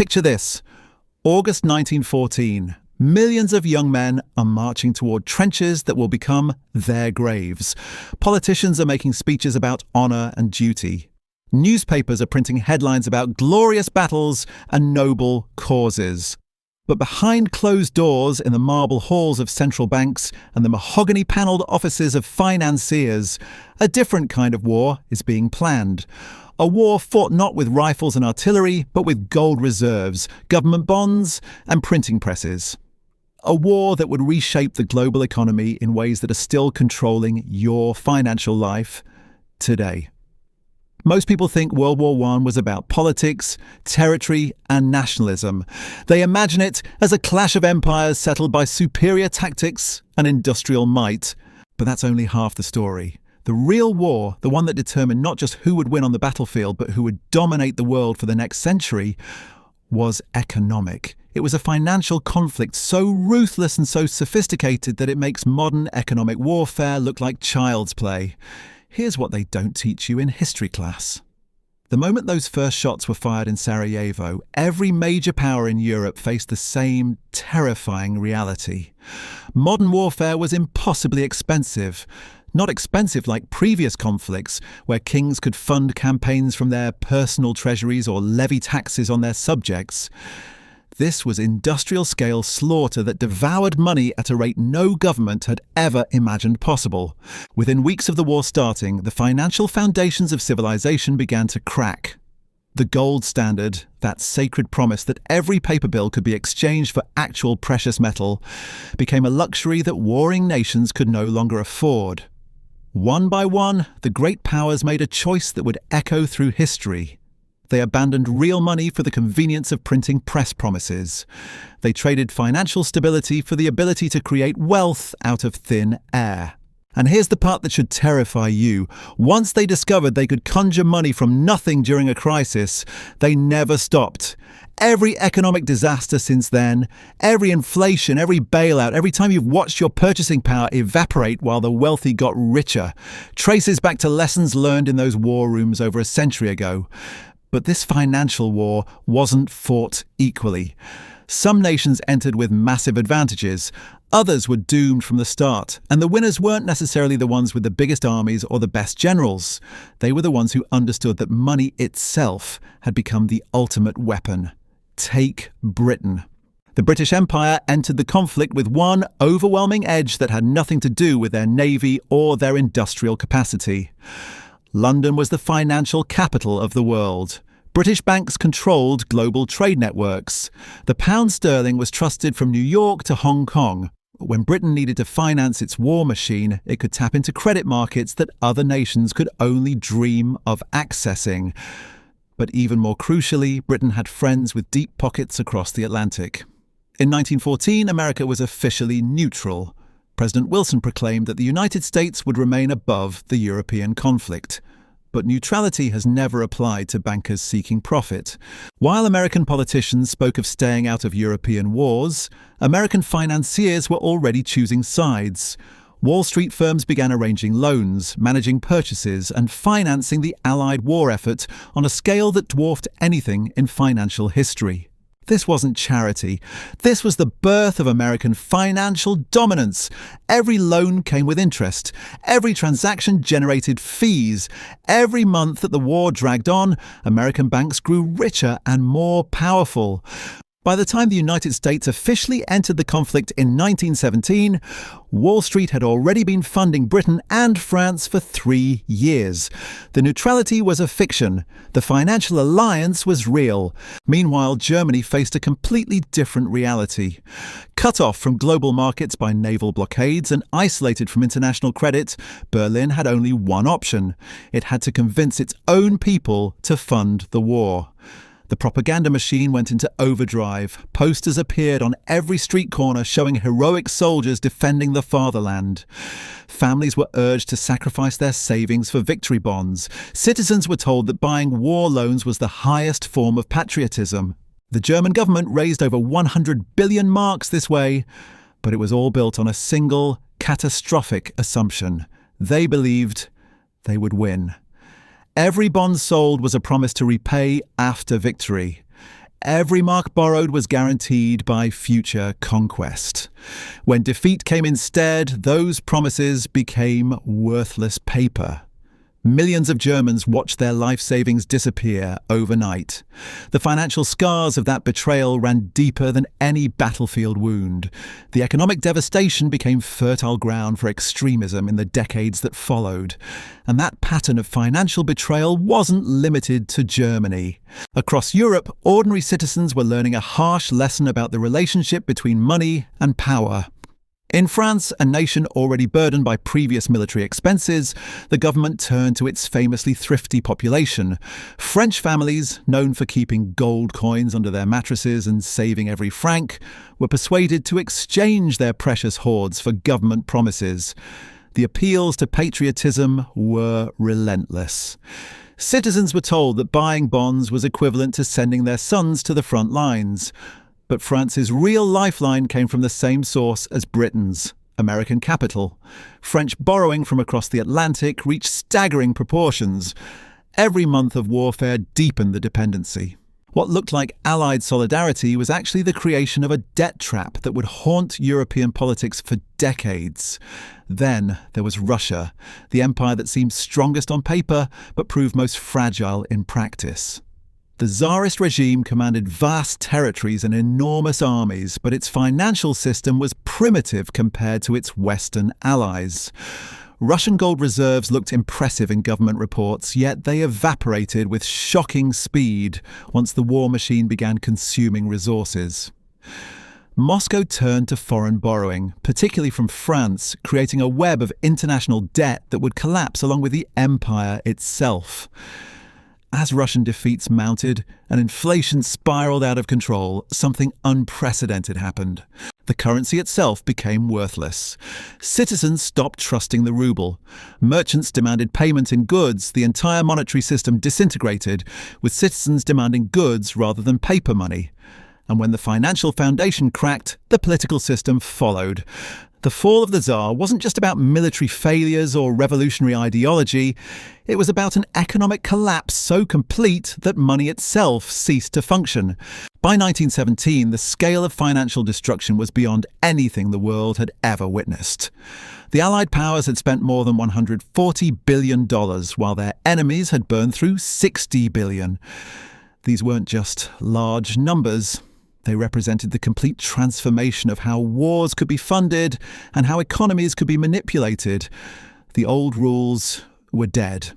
Picture this. August 1914. Millions of young men are marching toward trenches that will become their graves. Politicians are making speeches about honor and duty. Newspapers are printing headlines about glorious battles and noble causes. But behind closed doors in the marble halls of central banks and the mahogany-panelled offices of financiers, a different kind of war is being planned. A war fought not with rifles and artillery, but with gold reserves, government bonds, and printing presses. A war that would reshape the global economy in ways that are still controlling your financial life today. Most people think World War I was about politics, territory, and nationalism. They imagine it as a clash of empires settled by superior tactics and industrial might. But that's only half the story. The real war, the one that determined not just who would win on the battlefield, but who would dominate the world for the next century, was economic. It was a financial conflict so ruthless and so sophisticated that it makes modern economic warfare look like child's play. Here's what they don't teach you in history class. The moment those first shots were fired in Sarajevo, every major power in Europe faced the same terrifying reality. Modern warfare was impossibly expensive. Not expensive like previous conflicts, where kings could fund campaigns from their personal treasuries or levy taxes on their subjects. This was industrial-scale slaughter that devoured money at a rate no government had ever imagined possible. Within weeks of the war starting, the financial foundations of civilization began to crack. The gold standard, that sacred promise that every paper bill could be exchanged for actual precious metal, became a luxury that warring nations could no longer afford. One by one, the great powers made a choice that would echo through history. They abandoned real money for the convenience of printing press promises. They traded financial stability for the ability to create wealth out of thin air. And here's the part that should terrify you. Once they discovered they could conjure money from nothing during a crisis, they never stopped. Every economic disaster since then, every inflation, every bailout, every time you've watched your purchasing power evaporate while the wealthy got richer, traces back to lessons learned in those war rooms over a century ago. But this financial war wasn't fought equally. Some nations entered with massive advantages. Others were doomed from the start, and the winners weren't necessarily the ones with the biggest armies or the best generals. They were the ones who understood that money itself had become the ultimate weapon. Take Britain. The British Empire entered the conflict with one overwhelming edge that had nothing to do with their navy or their industrial capacity. London was the financial capital of the world. British banks controlled global trade networks. The pound sterling was trusted from New York to Hong Kong. When Britain needed to finance its war machine, it could tap into credit markets that other nations could only dream of accessing. But even more crucially, Britain had friends with deep pockets across the Atlantic. In 1914, America was officially neutral. President Wilson proclaimed that the United States would remain above the European conflict. But neutrality has never applied to bankers seeking profit. While American politicians spoke of staying out of European wars, American financiers were already choosing sides. Wall Street firms began arranging loans, managing purchases, and financing the Allied war effort on a scale that dwarfed anything in financial history. This wasn't charity. This was the birth of American financial dominance. Every loan came with interest. Every transaction generated fees. Every month that the war dragged on, American banks grew richer and more powerful. By the time the United States officially entered the conflict in 1917, Wall Street had already been funding Britain and France for 3 years. The neutrality was a fiction. The financial alliance was real. Meanwhile, Germany faced a completely different reality. Cut off from global markets by naval blockades and isolated from international credit, Berlin had only one option. It had to convince its own people to fund the war. The propaganda machine went into overdrive. Posters appeared on every street corner showing heroic soldiers defending the fatherland. Families were urged to sacrifice their savings for victory bonds. Citizens were told that buying war loans was the highest form of patriotism. The German government raised over 100 billion marks this way, but it was all built on a single, catastrophic assumption. They believed they would win. Every bond sold was a promise to repay after victory. Every mark borrowed was guaranteed by future conquest. When defeat came instead, those promises became worthless paper. Millions of Germans watched their life savings disappear overnight. The financial scars of that betrayal ran deeper than any battlefield wound. The economic devastation became fertile ground for extremism in the decades that followed. And that pattern of financial betrayal wasn't limited to Germany. Across Europe, ordinary citizens were learning a harsh lesson about the relationship between money and power. In France, a nation already burdened by previous military expenses, the government turned to its famously thrifty population. French families, known for keeping gold coins under their mattresses and saving every franc, were persuaded to exchange their precious hoards for government promises. The appeals to patriotism were relentless. Citizens were told that buying bonds was equivalent to sending their sons to the front lines. But France's real lifeline came from the same source as Britain's, American capital. French borrowing from across the Atlantic reached staggering proportions. Every month of warfare deepened the dependency. What looked like Allied solidarity was actually the creation of a debt trap that would haunt European politics for decades. Then there was Russia, the empire that seemed strongest on paper but proved most fragile in practice. The Tsarist regime commanded vast territories and enormous armies, but its financial system was primitive compared to its Western allies. Russian gold reserves looked impressive in government reports, yet they evaporated with shocking speed once the war machine began consuming resources. Moscow turned to foreign borrowing, particularly from France, creating a web of international debt that would collapse along with the empire itself. As Russian defeats mounted and inflation spiraled out of control, something unprecedented happened. The currency itself became worthless. Citizens stopped trusting the ruble. Merchants demanded payment in goods. The entire monetary system disintegrated, with citizens demanding goods rather than paper money. And when the financial foundation cracked, the political system followed. The fall of the Tsar wasn't just about military failures or revolutionary ideology. It was about an economic collapse so complete that money itself ceased to function. By 1917, the scale of financial destruction was beyond anything the world had ever witnessed. The Allied powers had spent more than $140 billion, while their enemies had burned through $60 billion. These weren't just large numbers. They represented the complete transformation of how wars could be funded and how economies could be manipulated. The old rules were dead.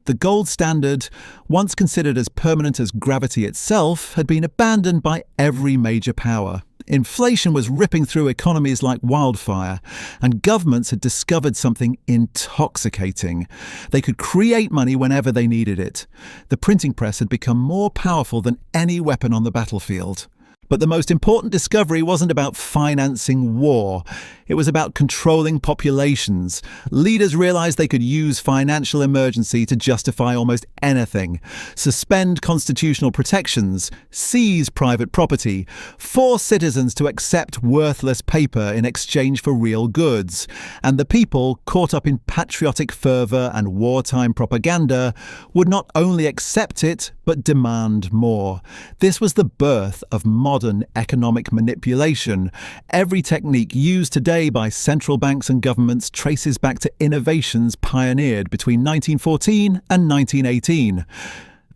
The gold standard, once considered as permanent as gravity itself, had been abandoned by every major power. Inflation was ripping through economies like wildfire, and governments had discovered something intoxicating. They could create money whenever they needed it. The printing press had become more powerful than any weapon on the battlefield. But the most important discovery wasn't about financing war. It was about controlling populations. Leaders realized they could use financial emergency to justify almost anything. Suspend constitutional protections, seize private property, force citizens to accept worthless paper in exchange for real goods. And the people, caught up in patriotic fervor and wartime propaganda, would not only accept it, but demand more. This was the birth of modern economic manipulation. Every technique used today by central banks and governments traces back to innovations pioneered between 1914 and 1918.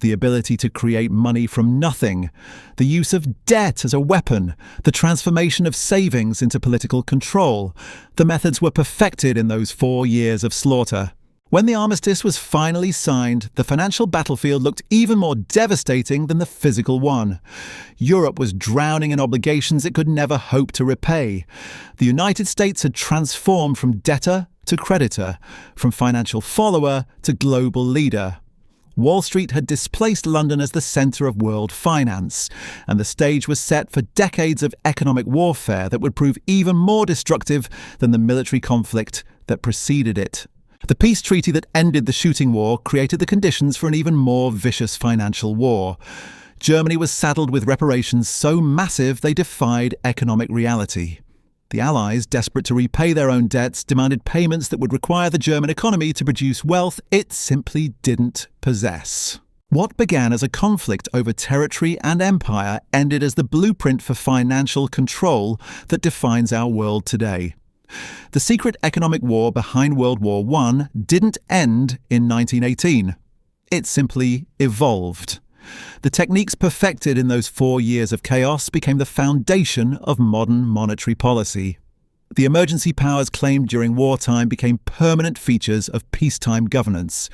The ability to create money from nothing, the use of debt as a weapon, the transformation of savings into political control. The methods were perfected in those 4 years of slaughter. When the armistice was finally signed, the financial battlefield looked even more devastating than the physical one. Europe was drowning in obligations it could never hope to repay. The United States had transformed from debtor to creditor, from financial follower to global leader. Wall Street had displaced London as the centre of world finance, and the stage was set for decades of economic warfare that would prove even more destructive than the military conflict that preceded it. The peace treaty that ended the shooting war created the conditions for an even more vicious financial war. Germany was saddled with reparations so massive they defied economic reality. The Allies, desperate to repay their own debts, demanded payments that would require the German economy to produce wealth it simply didn't possess. What began as a conflict over territory and empire ended as the blueprint for financial control that defines our world today. The secret economic war behind World War I didn't end in 1918. It simply evolved. The techniques perfected in those 4 years of chaos became the foundation of modern monetary policy. The emergency powers claimed during wartime became permanent features of peacetime governance.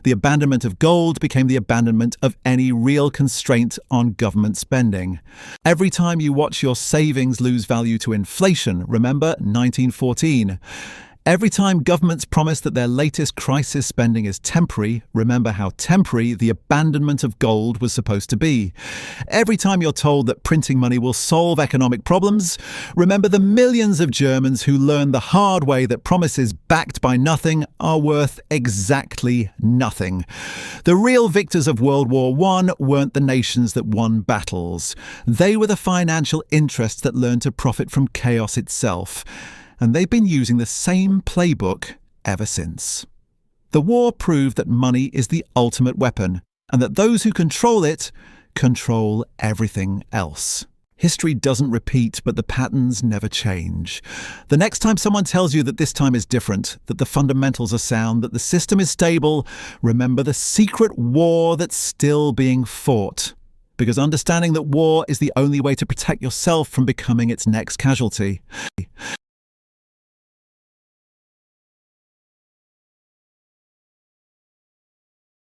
The abandonment of gold became the abandonment of any real constraint on government spending. Every time you watch your savings lose value to inflation, remember 1914. Every time governments promise that their latest crisis spending is temporary, remember how temporary the abandonment of gold was supposed to be. Every time you're told that printing money will solve economic problems, remember the millions of Germans who learned the hard way that promises backed by nothing are worth exactly nothing. The real victors of World War I weren't the nations that won battles. They were the financial interests that learned to profit from chaos itself. And they've been using the same playbook ever since. The war proved that money is the ultimate weapon, and that those who control it control everything else. History doesn't repeat, but the patterns never change. The next time someone tells you that this time is different, that the fundamentals are sound, that the system is stable, remember the secret war that's still being fought. Because understanding that war is the only way to protect yourself from becoming its next casualty.